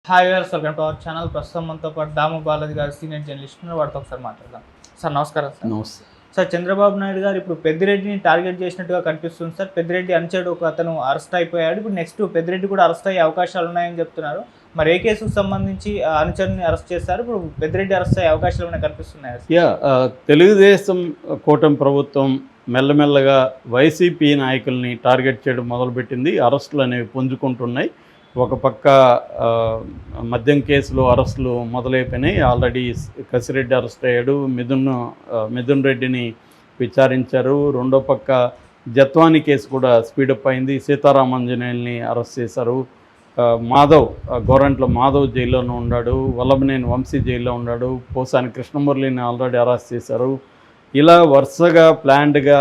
Hi viewers, welcome to our channel. ప్రస్తుతం మనతో పాటు దాము బాలాజీ గారు సీనియర్ జర్నలిస్ట్ ఉన్నారు. వాడితో ఒకసారి మాట్లాడదాం. సార్ నమస్కారం. సార్ నమస్తే. సార్, చంద్రబాబు నాయుడు గారు ఇప్పుడు పెద్దిరెడ్డిని టార్గెట్ చేసినట్టుగా కనిపిస్తుంది. సార్, పెద్దిరెడ్డి అనుచరుడు ఒక అతను అరెస్ట్ అయిపోయాడు. ఇప్పుడు నెక్స్ట్ పెద్దిరెడ్డి కూడా అరెస్ట్ అయ్యే అవకాశాలు ఉన్నాయని చెప్తున్నారు. మరి ఏ కేసుకు సంబంధించి అనుచరుని అరెస్ట్ చేస్తారు? ఇప్పుడు పెద్దిరెడ్డి అరెస్ట్ అయ్యే అవకాశాలు ఏమైనా కనిపిస్తున్నాయి? తెలుగుదేశం కూటమి ప్రభుత్వం మెల్లమెల్లగా వైసీపీ నాయకుల్ని టార్గెట్ చేయడం మొదలుపెట్టింది. అరెస్టులు అనేవి పుంజుకుంటున్నాయి. ఒక పక్క మద్యం కేసులో అరెస్టులు మొదలైపోయినాయి. ఆల్రెడీ కసిరెడ్డి అరెస్ట్ అయ్యాడు. మిథున్ రెడ్డిని విచారించారు. రెండో పక్క జత్వాని కేసు కూడా స్పీడప్ అయింది. సీతారామాంజనేయుల్ని అరెస్ట్ చేశారు. గోరంట్ల మాధవ్ జైల్లోనే ఉన్నాడు. వల్లభనేని వంశీ జైల్లో ఉన్నాడు. పోసాని కృష్ణమురళిని ఆల్రెడీ అరెస్ట్ చేశారు. ఇలా వరుసగా ప్లాన్డ్గా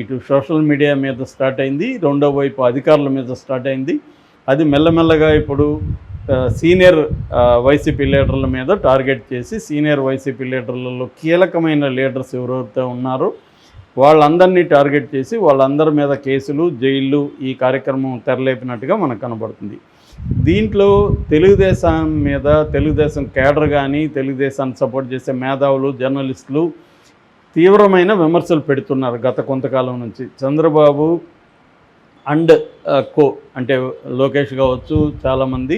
ఇటు సోషల్ మీడియా మీద స్టార్ట్ అయింది, రెండో వైపు అధికారుల మీద స్టార్ట్ అయింది. అది మెల్లమెల్లగా ఇప్పుడు సీనియర్ వైసీపీ లీడర్ల మీద టార్గెట్ చేసి సీనియర్ వైసీపీ లీడర్లలో కీలకమైన లీడర్స్ ఎవరైతే ఉన్నారో వాళ్ళందరినీ టార్గెట్ చేసి వాళ్ళందరి మీద కేసులు, జైళ్ళు ఈ కార్యక్రమం తెరలేపినట్టుగా మనకు కనబడుతుంది. దీంట్లో తెలుగుదేశం మీద తెలుగుదేశం కేడర్ కానీ తెలుగుదేశాన్ని సపోర్ట్ చేసే మేధావులు, జర్నలిస్టులు తీవ్రమైన విమర్శలు పెడుతున్నారు గత కొంతకాలం నుంచి. చంద్రబాబు అండ్ కో అంటే లోకేష్ కావచ్చు, చాలామంది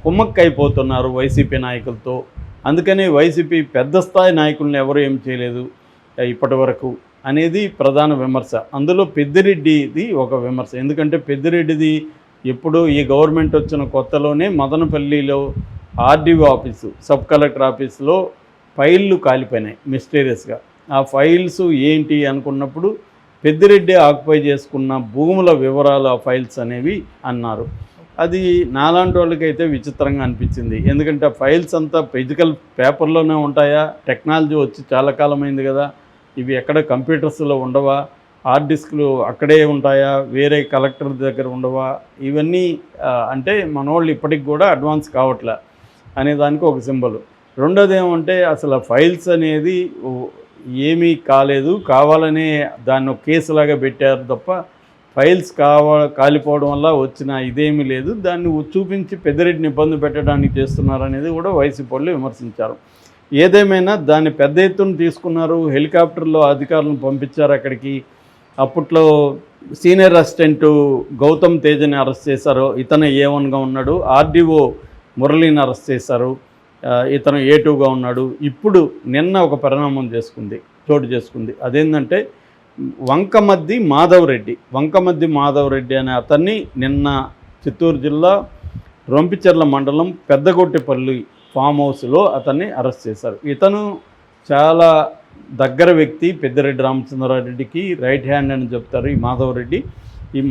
కుమ్మక్కైపోతున్నారు వైసీపీ నాయకులతో. అందుకని వైసీపీ పెద్ద స్థాయి నాయకులను ఎవరు ఏం చేయలేదు ఇప్పటి వరకు అనేది ప్రధాన విమర్శ. అందులో పెద్దిరెడ్డిది ఒక విమర్శ. ఎందుకంటే పెద్దిరెడ్డిది ఎప్పుడు ఈ గవర్నమెంట్ వచ్చిన కొత్తలోనే మదనపల్లిలో ఆర్డీఓ ఆఫీసు, సబ్ కలెక్టర్ ఆఫీసులో ఫైళ్ళు కాలిపోయినాయి మిస్టీరియస్గా. ఆ ఫైల్స్ ఏంటి అనుకున్నప్పుడు పెద్దిరెడ్డి ఆక్యుపై చేసుకున్న భూముల వివరాలు ఆ ఫైల్స్ అనేవి అన్నారు. అది నాలాంటి వాళ్ళకైతే విచిత్రంగా అనిపించింది. ఎందుకంటే ఆ ఫైల్స్ అంతా ఫిజికల్ పేపర్లోనే ఉంటాయా? టెక్నాలజీ వచ్చి చాలా కాలమైంది కదా, ఇవి ఎక్కడ కంప్యూటర్స్లో ఉండవా? హార్డ్ డిస్క్లు అక్కడే ఉంటాయా? వేరే కలెక్టర్ దగ్గర ఉండవా? ఇవన్నీ అంటే మనోళ్ళు ఇప్పటికి కూడా అడ్వాన్స్ కావట్లే అనే దానికి ఒక సింబల్. రెండోది ఏమంటే అసలు ఫైల్స్ అనేది ఏమీ కాలేదు, కావాలనే దాన్ని ఒక కేసులాగా పెట్టారు తప్ప ఫైల్స్ కాలిపోవడం వల్ల వచ్చిన ఇదేమీ లేదు. దాన్ని చూపించి పెద్దిరెడ్డిని ఇబ్బంది పెట్టడానికి చేస్తున్నారు అనేది కూడా వైసీపీ వాళ్ళు విమర్శించారు. ఏదేమైనా దాన్ని పెద్ద ఎత్తున తీసుకున్నారు. హెలికాప్టర్లో అధికారులను పంపించారు అక్కడికి. అప్పట్లో సీనియర్ అసిస్టెంటు గౌతమ్ తేజని అరెస్ట్ చేశారు. ఇతను A1గా ఉన్నాడు. ఆర్డీఓ మురళిని అరెస్ట్ చేశారు. ఇతను A2గా ఉన్నాడు. ఇప్పుడు నిన్న ఒక పరిణామం చోటు చేసుకుంది. అదేంటంటే వంకమద్ది మాధవ్ రెడ్డి అనే అతన్ని నిన్న చిత్తూరు జిల్లా రొంపిచెర్ల మండలం పెద్దగొట్టిపల్లి ఫామ్ హౌస్లో అతన్ని అరెస్ట్ చేశారు. ఇతను చాలా దగ్గర వ్యక్తి. పెద్దిరెడ్డి రామచంద్రారెడ్డికి రైట్ హ్యాండ్ అని చెప్తారు ఈ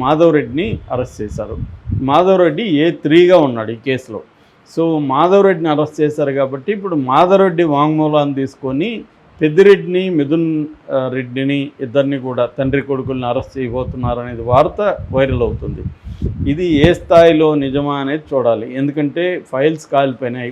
మాధవ్ రెడ్డిని అరెస్ట్ చేశారు. మాధవ్ రెడ్డి A3గా ఉన్నాడు ఈ కేసులో. సో మాధవ్ రెడ్డిని అరెస్ట్ చేశారు కాబట్టి ఇప్పుడు మాధవ్ రెడ్డి వాంగ్మూలాన్ని తీసుకొని పెద్దిరెడ్డిని, మిథున్ రెడ్డిని ఇద్దరిని కూడా తండ్రి కొడుకుల్ని అరెస్ట్ చేయబోతున్నారు అనేది వార్త వైరల్ అవుతుంది. ఇది ఏ స్థాయిలో నిజమా అనేది చూడాలి. ఎందుకంటే ఫైల్స్ కాలిపోయినాయి.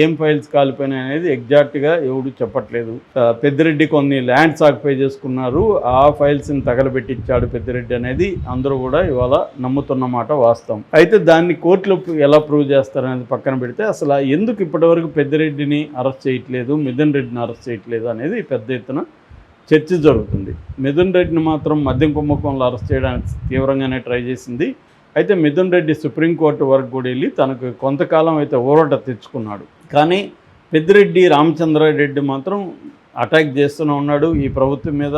ఏం ఫైల్స్ కాలిపోయినాయి అనేది ఎగ్జాక్ట్గా ఎవడు చెప్పట్లేదు. పెద్దిరెడ్డి కొన్ని ల్యాండ్స్ ఆక్యుపై చేసుకున్నారు, ఆ ఫైల్స్ని తగలబెట్టించాడు పెద్దిరెడ్డి అనేది అందరూ కూడా ఇవాళ నమ్ముతున్నమాట వాస్తవం. అయితే దాన్ని కోర్టులో ఎలా ప్రూవ్ చేస్తారనేది పక్కన పెడితే అసలు ఎందుకు ఇప్పటివరకు పెద్దిరెడ్డిని అరెస్ట్ చేయట్లేదు, మిథున్ రెడ్డిని అరెస్ట్ చేయట్లేదు అనేది పెద్ద ఎత్తున చర్చ జరుగుతుంది. మిథున్ రెడ్డిని మాత్రం మద్యం కుంభకోణంలో అరెస్ట్ చేయడానికి తీవ్రంగానే ట్రై చేసింది. అయితే మిథున్ రెడ్డి సుప్రీంకోర్టు వరకు కూడా వెళ్ళి తనకు కొంతకాలం అయితే ఊరట తెచ్చుకున్నాడు. కానీ పెద్దిరెడ్డి రామచంద్రారెడ్డి మాత్రం అటాక్ చేస్తూనే ఉన్నాడు ఈ ప్రభుత్వం మీద.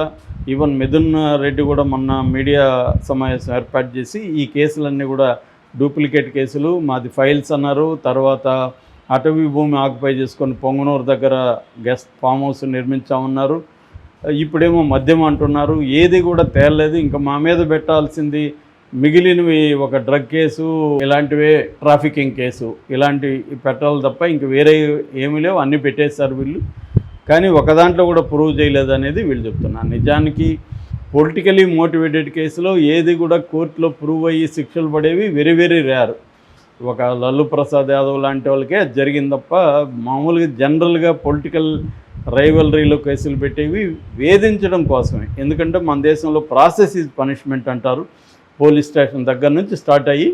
ఈవెన్ మిథున్ రెడ్డి కూడా మొన్న మీడియా సమావేశం ఏర్పాటు చేసి ఈ కేసులన్నీ కూడా డూప్లికేట్ కేసులు, మాది ఫైల్స్ అన్నారు. తర్వాత అటవీ భూమి ఆక్యుపై చేసుకొని పొంగనూరు దగ్గర గెస్ట్ ఫామ్ హౌస్ నిర్మించామన్నారు. ఇప్పుడేమో మద్యం అంటున్నారు. ఏది కూడా తేలలేదు. ఇంకా మా మీద పెట్టాల్సింది మిగిలినవి ఒక డ్రగ్ కేసు, ఇలాంటివే ట్రాఫికింగ్ కేసు, ఇలాంటివి పెట్టాలి తప్ప ఇంక వేరే ఏమీ లేవు, అన్నీ పెట్టేశారు వీళ్ళు. కానీ ఒక దాంట్లో కూడా ప్రూవ్ చేయలేదు అనేది వీళ్ళు చెప్తున్నారు. నిజానికి పొలిటికలీ మోటివేటెడ్ కేసులో ఏది కూడా కోర్టులో ప్రూవ్ అయ్యి శిక్షలు పడేవి వెరీ వెరీ రేర్. ఒక లల్లు ప్రసాద్ యాదవ్ లాంటి వాళ్ళకే జరిగింది తప్ప మామూలుగా జనరల్గా పొలిటికల్ రైవలరీలో కేసులు పెట్టేవి వేధించడం కోసమే. ఎందుకంటే మన దేశంలో ప్రాసెస్ ఈజ్ పనిష్మెంట్ అంటారు. పోలీస్ స్టేషన్ దగ్గర నుంచి స్టార్ట్ అయ్యి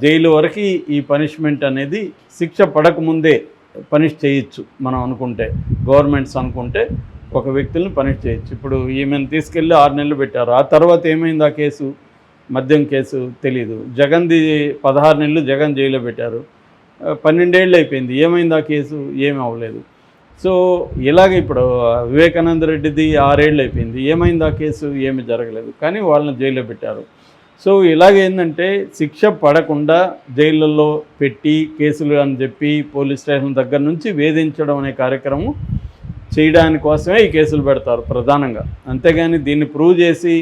జైలు వరకు ఈ పనిష్మెంట్ అనేది శిక్ష పడకముందే పనిష్ చేయొచ్చు. మనం అనుకుంటే గవర్నమెంట్స్ అనుకుంటే ఒక వ్యక్తుల్ని పనిష్ చేయొచ్చు. ఇప్పుడు ఈమెను తీసుకెళ్ళి 6 నెలలు పెట్టారు. ఆ తర్వాత ఏమైంది ఆ కేసు? మద్యం కేసు తెలీదు. జగన్ది 16 నెలలు జగన్ జైల్లో పెట్టారు. 12 ఏళ్ళు అయిపోయింది. ఏమైంది ఆ కేసు? ఏమీ అవ్వలేదు. సో ఇలాగ ఇప్పుడు వివేకానంద రెడ్డిది 6 ఏళ్ళు అయిపోయింది. ఏమైంది ఆ కేసు? ఏమీ జరగలేదు. కానీ వాళ్ళని జైల్లో పెట్టారు. సో ఇలాగేందంటే శిక్ష పడకుండా జైళ్ళల్లో పెట్టి కేసులు అని చెప్పి పోలీస్ స్టేషన్ దగ్గర నుంచి వేధించడం అనే కార్యక్రమం చేయడానికి కోసమే ఈ కేసులు పెడతారు ప్రధానంగా. అంతేగాని దీన్ని ప్రూవ్ చేసి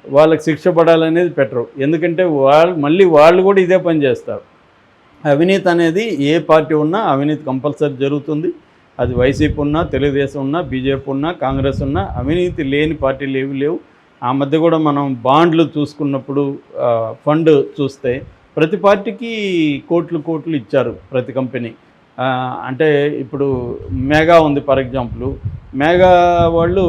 వాళ్ళకి శిక్ష పడాలనేది పెట్టరు. ఎందుకంటే వాళ్ళు కూడా ఇదే పని చేస్తారు. అవినీతి అనేది ఏ పార్టీ ఉన్నా అవినీతి కంపల్సరీ జరుగుతుంది. అది వైసీపీ ఉన్నా, తెలుగుదేశం ఉన్నా, బీజేపీ ఉన్నా, కాంగ్రెస్ ఉన్నా అవినీతి లేని పార్టీలు ఏవి లేవు. ఆ మధ్య కూడా మనం బాండ్లు చూసుకున్నప్పుడు ఫండ్ చూస్తే ప్రతి పార్టీకి కోట్లు ఇచ్చారు ప్రతి కంపెనీ. అంటే ఇప్పుడు మెగా ఉంది ఫర్ ఎగ్జాంపుల్. మెగా వాళ్ళు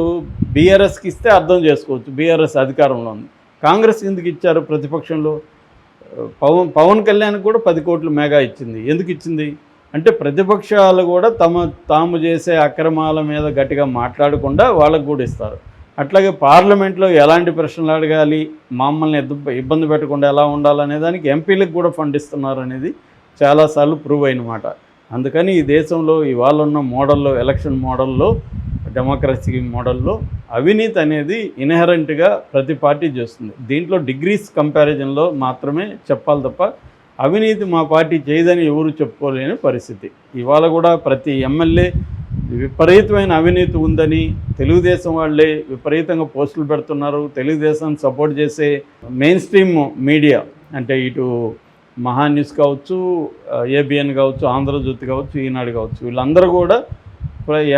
బీఆర్ఎస్కి ఇస్తే అర్థం చేసుకోవచ్చు, బీఆర్ఎస్ అధికారంలో ఉంది. కాంగ్రెస్ ఎందుకు ఇచ్చారు? ప్రతిపక్షంలో పవన్ కళ్యాణ్కి కూడా 10 కోట్లు మెగా ఇచ్చింది. ఎందుకు ఇచ్చింది అంటే ప్రతిపక్షాలు కూడా తాము చేసే అక్రమాల మీద గట్టిగా మాట్లాడకుండా వాళ్ళకు కూడా ఇస్తారు. అట్లాగే పార్లమెంట్లో ఎలాంటి ప్రశ్నలు అడగాలి, మమ్మల్ని ఇబ్బంది పెట్టకుండా ఎలా ఉండాలనే దానికి ఎంపీలకు కూడా ఫండ్ ఇస్తున్నారు అనేది చాలాసార్లు ప్రూవ్ అయిన మాట. అందుకని ఈ దేశంలో ఇవాళ ఉన్న మోడల్లో, ఎలక్షన్ మోడల్లో, డెమోక్రసీ మోడల్లో అవినీతి అనేది ఇన్హెరెంట్గా ప్రతి పార్టీ చేస్తుంది. దీంట్లో డిగ్రీస్ కంపారిజన్లో మాత్రమే చెప్పాలి తప్ప అవినీతి మా పార్టీ చేయదని ఎవరు చెప్పుకోలేని పరిస్థితి. ఇవాళ కూడా ప్రతి ఎమ్మెల్యే విపరీతమైన అవినీతి ఉందని తెలుగుదేశం వాళ్ళే విపరీతంగా పోస్టులు పెడుతున్నారు. తెలుగుదేశం సపోర్ట్ చేసే మెయిన్ స్ట్రీమ్ మీడియా అంటే ఇటు మహా న్యూస్ కావచ్చు, ఏబిఎన్ కావచ్చు, ఆంధ్రజ్యోతి కావచ్చు, ఈనాడు కావచ్చు, వీళ్ళందరూ కూడా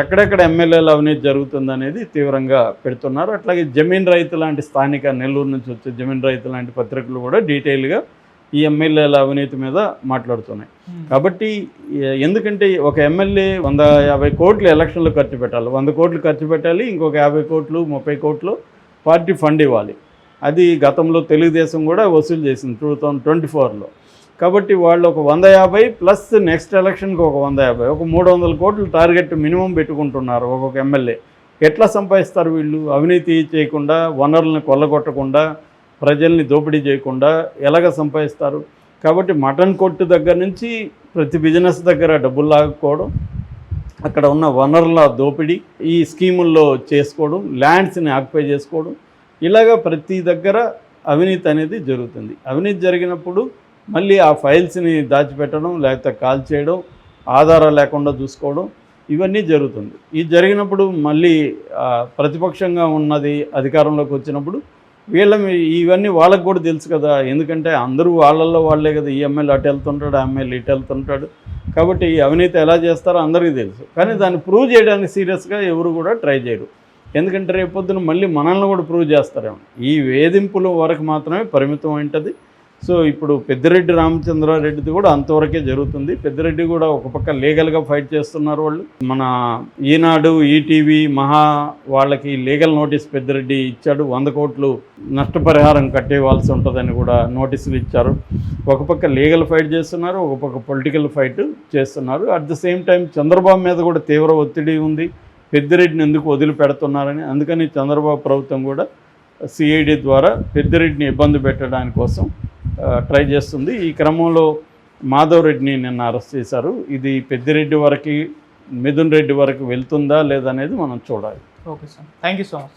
ఎక్కడెక్కడ ఎమ్మెల్యేల అవినీతి జరుగుతుందనేది తీవ్రంగా పెడుతున్నారు. అట్లాగే జమీన్ రైతు లాంటి స్థానిక నెల్లూరు నుంచి వచ్చే జమీన్ రైతు లాంటి పత్రికలు కూడా డీటెయిల్గా ఈ ఎమ్మెల్యేల అవినీతి మీద మాట్లాడుతున్నాయి. కాబట్టి ఎందుకంటే ఒక ఎమ్మెల్యే 150 కోట్లు ఎలక్షన్లో ఖర్చు పెట్టాలి, 100 కోట్లు ఖర్చు పెట్టాలి, ఇంకొక 50 కోట్లు 30 కోట్లు పార్టీ ఫండ్ ఇవ్వాలి. అది గతంలో తెలుగుదేశం కూడా వసూలు చేసింది 2024లో. కాబట్టి వాళ్ళు ఒక 150 ప్లస్ నెక్స్ట్ ఎలక్షన్కి ఒక 150, ఒక 300 కోట్లు టార్గెట్ మినిమం పెట్టుకుంటున్నారు ఒక్కొక్క ఎమ్మెల్యే. ఎట్లా సంపాదిస్తారు వీళ్ళు? అవినీతి చేయకుండా, వనరులను కొల్లగొట్టకుండా, ప్రజల్ని దోపిడీ చేయకుండా ఎలాగ సంపాదిస్తారు? కాబట్టి మటన్ కొట్టు దగ్గర నుంచి ప్రతి బిజినెస్ దగ్గర డబ్బులు లాగుకోవడం, అక్కడ ఉన్న వనరుల దోపిడీ, ఈ స్కీముల్లో చేసుకోవడం, ల్యాండ్స్ని ఆక్యుపై చేసుకోవడం, ఇలాగ ప్రతి దగ్గర అవినీతి అనేది జరుగుతుంది. అవినీతి జరిగినప్పుడు మళ్ళీ ఆ ఫైల్స్ని దాచిపెట్టడం, లేకపోతే కాల్ చేయడం, ఆధారాలు లేకుండా చూసుకోవడం, ఇవన్నీ జరుగుతుంది. ఇది జరిగినప్పుడు మళ్ళీ ప్రతిపక్షంగా ఉన్నది అధికారంలోకి వచ్చినప్పుడు ఇవన్నీ వాళ్ళకు కూడా తెలుసు కదా. ఎందుకంటే అందరూ వాళ్ళల్లో వాళ్ళే కదా. ఈ ఎమ్మెల్యే అటు వెళ్తుంటాడు, ఆ ఎమ్మెల్యే ఇటు వెళ్తుంటాడు. కాబట్టి ఈ అవినీతి ఎలా చేస్తారో అందరికీ తెలుసు. కానీ దాన్ని ప్రూవ్ చేయడానికి సీరియస్గా ఎవరు కూడా ట్రై చేయరు. ఎందుకంటే రేపొద్దున మళ్ళీ మనల్ని కూడా ప్రూవ్ చేస్తారేమో. ఈ వేధింపుల వరకు మాత్రమే పరిమితం ఉంటుంది. సో ఇప్పుడు పెద్దిరెడ్డి రామచంద్రారెడ్డిది కూడా అంతవరకే జరుగుతుంది. పెద్దిరెడ్డి కూడా ఒక పక్క లీగల్గా ఫైట్ చేస్తున్నారు వాళ్ళు. మన ఈనాడు, ఈటీవీ, మహా వాళ్ళకి లీగల్ నోటీస్ పెద్దిరెడ్డి ఇచ్చాడు. 100 కోట్లు నష్టపరిహారం కట్టేవాల్సి ఉంటుందని కూడా నోటీసులు ఇచ్చారు. ఒక పక్క లీగల్ ఫైట్ చేస్తున్నారు, ఒక పక్క పొలిటికల్ ఫైట్ చేస్తున్నారు. At the same time Chandrababu మీద కూడా తీవ్ర ఒత్తిడి ఉంది, పెద్దిరెడ్డిని ఎందుకు వదిలిపెడుతున్నారని. అందుకని చంద్రబాబు ప్రభుత్వం కూడా సిఐడి ద్వారా పెద్దిరెడ్డిని ఇబ్బంది పెట్టడానికి కోసం ట్రై చేస్తుంది. ఈ క్రమంలో మాధవ్ రెడ్డిని నిన్న అరెస్ట్ చేశారు. ఇది పెద్దిరెడ్డి వరకు, మిథున్ రెడ్డి వరకు వెళ్తుందా లేదనేది మనం చూడాలి. Okay sir, thank you so much.